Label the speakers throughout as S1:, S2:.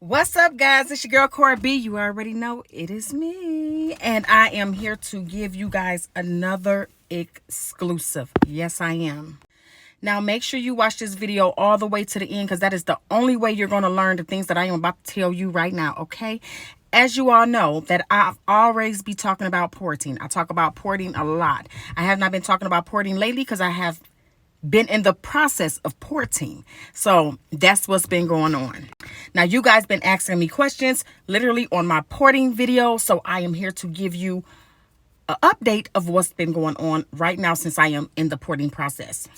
S1: What's up, guys? It's your girl Cora B. You already know it is me, and I am here to give you guys another exclusive. Yes, I am. Now, make sure you watch this video all the way to the end, because that is the only way you're going to learn the things that I am about to tell you right now, okay? As you all know, that I've always be talking about porting. I talk about porting a lot. I have not been talking about porting lately because I have been in the process of porting. So that's what's been going on. Now, you guys been asking me questions literally on my porting video. So I am here to give you an update of what's been going on right now since I am in the porting process.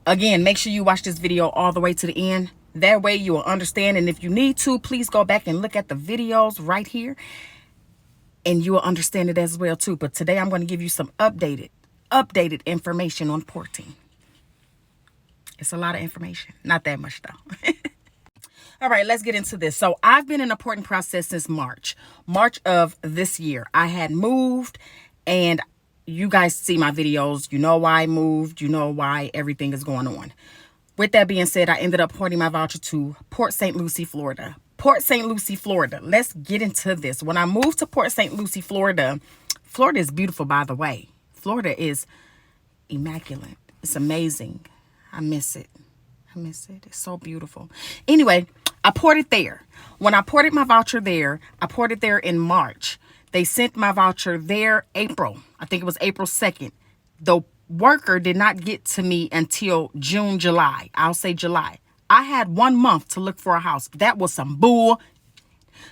S1: Again, make sure you watch this video all the way to the end. That way you will understand. And if you need to, please go back and look at the videos right here, and you will understand it as well too. But today I'm going to give you some updated information on porting. It's a lot of information. Not that much, though. All right, let's get into this. So I've been in the porting process since March of this year. I had moved, and you guys see my videos. You know why I moved. You know why everything is going on. With that being said, I ended up porting my voucher to Port St Lucie, Florida. Port St Lucie, Florida. Let's get into this. When I moved to Port St Lucie, Florida, Florida is beautiful, by the way. Florida is immaculate. It's amazing. I miss it. I miss it. It's so beautiful. Anyway, I ported there. When I ported my voucher there, I ported there in March. They sent my voucher there April. I think it was April 2nd. The worker did not get to me until June, July. I'll say July. I had 1 month to look for a house. That was some bull.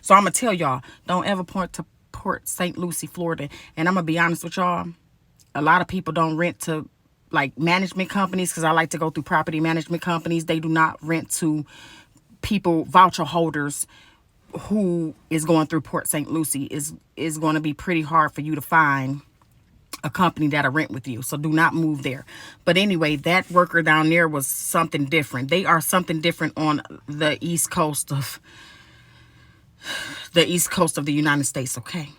S1: So I'm going to tell y'all, don't ever port to Port St. Lucie, Florida. And I'm going to be honest with y'all. A lot of people don't rent to like management companies, because I like to go through property management companies. They do not rent to people, voucher holders who is going through Port St. Lucie. Is going to be pretty hard for you to find a company that'll rent with you. So do not move there. But anyway, that worker down there was something different. They are something different on the east coast of the United States, okay?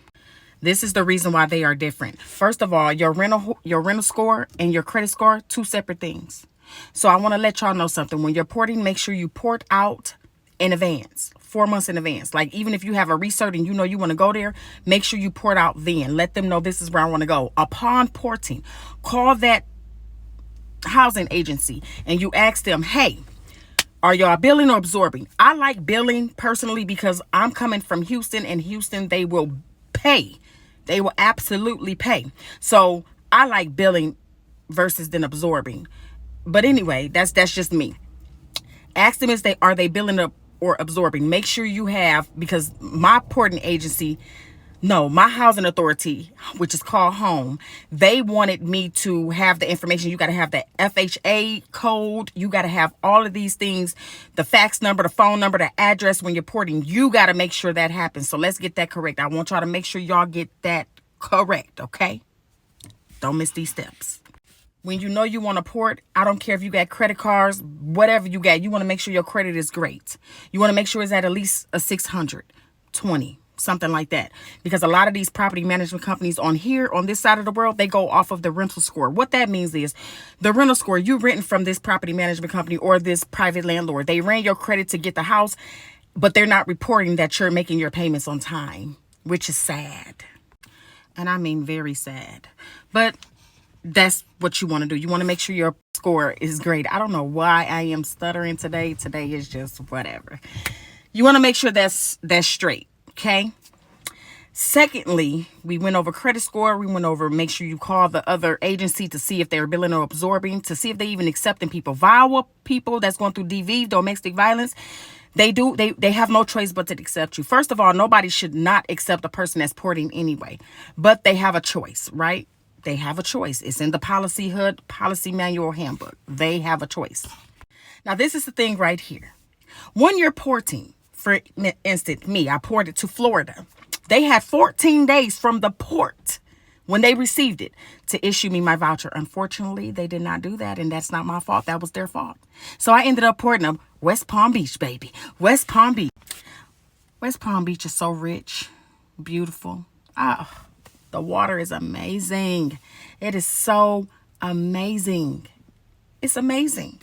S1: This is the reason why they are different. First of all, your rental score and your credit score, two separate things. So I want to let y'all know something. When you're porting, make sure you port out in advance, 4 months in advance. Like, even if you have a recert and you know you want to go there, make sure you port out then. Let them know this is where I want to go. Upon porting, call that housing agency and you ask them, hey, are y'all billing or absorbing? I like billing personally because I'm coming from Houston, and Houston, they will pay. They will absolutely pay. So I like billing versus than absorbing. But anyway, that's just me. Ask them, are they billing or absorbing? Make sure you have, because my porting agency, my housing authority, which is called Home, they wanted me to have the information. You got to have the FHA code. You got to have all of these things, the fax number, the phone number, the address when you're porting. You got to make sure that happens. So let's get that correct. I want y'all to make sure y'all get that correct, okay? Don't miss these steps. When you know you want to port, I don't care if you got credit cards, whatever you got, you want to make sure your credit is great. You want to make sure it's at least a 620, something like that. Because a lot of these property management companies on this side of the world, they go off of the rental score. What that means is the rental score, you renting from this property management company or this private landlord. They ran your credit to get the house, but they're not reporting that you're making your payments on time, which is sad. And I mean very sad. But that's what you want to do. You want to make sure your score is great. I don't know why I am stuttering today. Today is just whatever. You want to make sure that's straight, okay? Secondly, we went over credit score. We went over, make sure you call the other agency to see if they're billing or absorbing, to see if they even accepting people. VAWA people that's going through DV, domestic violence, they have no choice but to accept you. First of all, nobody should not accept a person that's porting anyway, but they have a choice, right? They have a choice. It's in the policy manual handbook. They have a choice. Now, this is the thing right here. When you're porting, for instance, I ported to Florida. They had 14 days from the port when they received it to issue me my voucher. Unfortunately, they did not do that, and that's not my fault. That was their fault. So I ended up porting them West Palm Beach, baby. West Palm Beach. West Palm Beach is so rich, beautiful. The water is amazing. It is so amazing. It's amazing.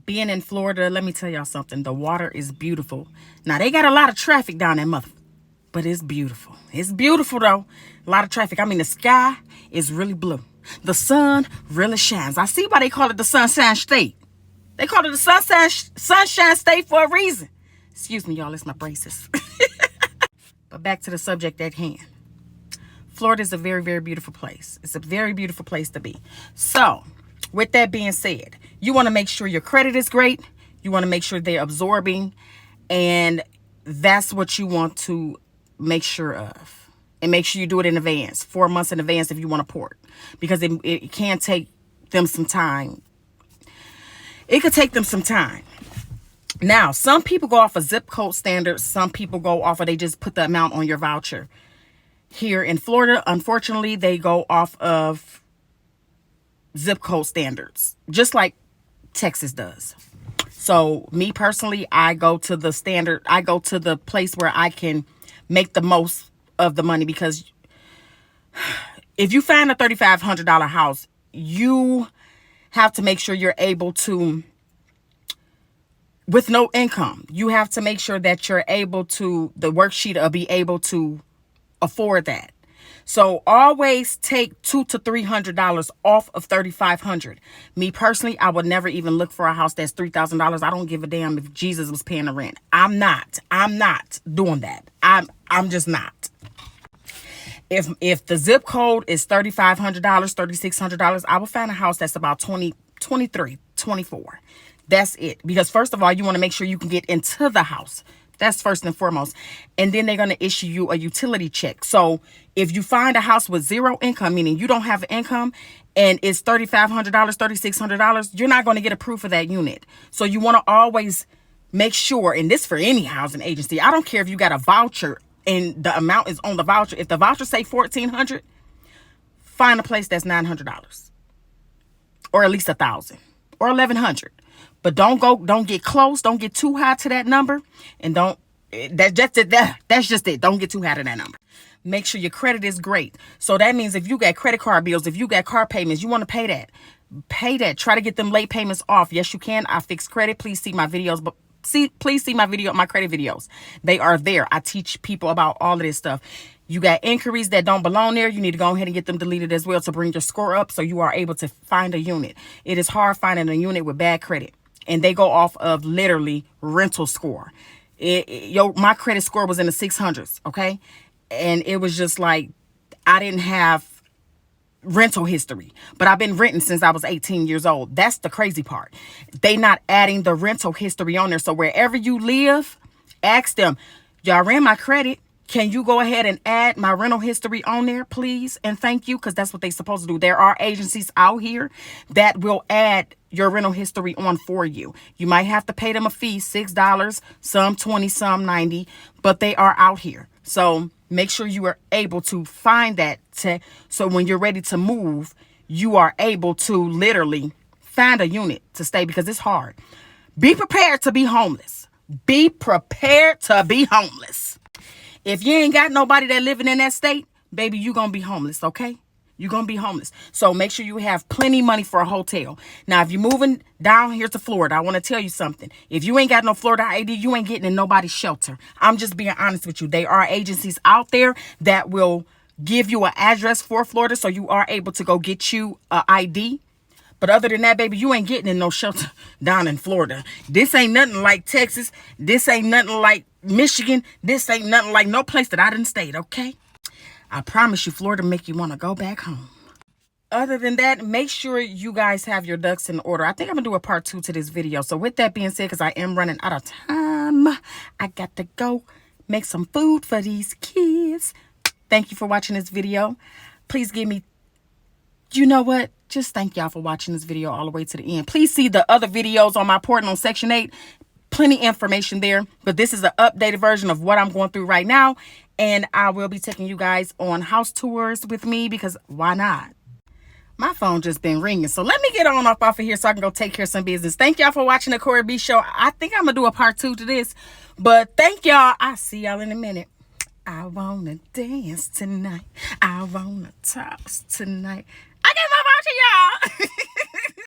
S1: Being in Florida, let me tell y'all something. The water is beautiful. Now, they got a lot of traffic down that mother, but it's beautiful. It's beautiful, though. A lot of traffic. I mean, the sky is really blue. The sun really shines. I see why they call it the Sunshine State. They call it the Sunshine State for a reason. Excuse me, y'all. It's my braces. But back to the subject at hand. Florida is a very, very beautiful place. It's a very beautiful place to be. So, with that being said, you want to make sure your credit is great. You want to make sure they're absorbing. And that's what you want to make sure of. And make sure you do it in advance. 4 months in advance if you want to port. Because it can take them some time. It could take them some time. Now, some people go off of zip code standards. Some people go off of they just put the amount on your voucher. Here in Florida, unfortunately, they go off of zip code standards, just like Texas does. So me personally, I go to the standard. I go to the place where I can make the most of the money, because if you find a $3,500 house, you have to make sure you're able to, with no income, you have to make sure that you're able to, the worksheet will be able to afford that. So always take $200 to $300 off of $3,500. Me personally, I would never even look for a house that's $3,000. I don't give a damn if Jesus was paying the rent. I'm not doing that. I'm just not. If the zip code is $3,500, $3,600, I will find a house that's about 23, 24. That's it. Because first of all, you want to make sure you can get into the house. That's first and foremost. And then they're going to issue you a utility check. So if you find a house with zero income, meaning you don't have an income, and it's $3,500, $3,600, you're not going to get approved for that unit. So you want to always make sure, and this for any housing agency, I don't care if you got a voucher and the amount is on the voucher. If the voucher say $1,400, find a place that's $900 or at least $1,000 or $1,100. But don't get close. Don't get too high to that number. And that's just it. Don't get too high to that number. Make sure your credit is great. So that means if you got credit card bills, if you got car payments, you want to pay that. Pay that. Try to get them late payments off. Yes, you can. I fix credit. Please see my videos. But please see my credit videos. They are there. I teach people about all of this stuff. You got inquiries that don't belong there. You need to go ahead and get them deleted as well to bring your score up so you are able to find a unit. It is hard finding a unit with bad credit. And they go off of literally rental score. My credit score was in the 600s, okay? And it was just like, I didn't have rental history. But I've been renting since I was 18 years old. That's the crazy part. They not adding the rental history on there. So wherever you live, ask them, y'all ran my credit. Can you go ahead and add my rental history on there, please? And thank you, because that's what they're supposed to do. There are agencies out here that will add your rental history on for you. You might have to pay them a fee, $6, some 20, some 90, but they are out here. So make sure you are able to find that. So when you're ready to move, you are able to literally find a unit to stay, because it's hard. Be prepared to be homeless. Be prepared to be homeless. If you ain't got nobody that living in that state, baby, you going to be homeless, okay? You're going to be homeless. So make sure you have plenty money for a hotel. Now, if you're moving down here to Florida, I want to tell you something. If you ain't got no Florida ID, you ain't getting in nobody's shelter. I'm just being honest with you. There are agencies out there that will give you an address for Florida so you are able to go get you an ID. But other than that, baby, you ain't getting in no shelter down in Florida. This ain't nothing like Texas. This ain't nothing like Michigan. This ain't nothing like no place that I done stayed, okay? I promise you, Florida make you want to go back home. Other than that, make sure you guys have your ducks in order. I think I'm going to do a part 2 to this video. So with that being said, because I am running out of time, I got to go make some food for these kids. Thank you for watching this video. Please give me, you know what? Just thank y'all for watching this video all the way to the end. Please see the other videos on my portal on Section 8. Plenty information there. But this is an updated version of what I'm going through right now. And I will be taking you guys on house tours with me, because why not? My phone just been ringing. So let me get on off of here so I can go take care of some business. Thank y'all for watching the Cora B Show. I think I'm going to do a part 2 to this. But thank y'all. I'll see y'all in a minute. I want to dance tonight. I want to toss tonight. I got my voucher, y'all.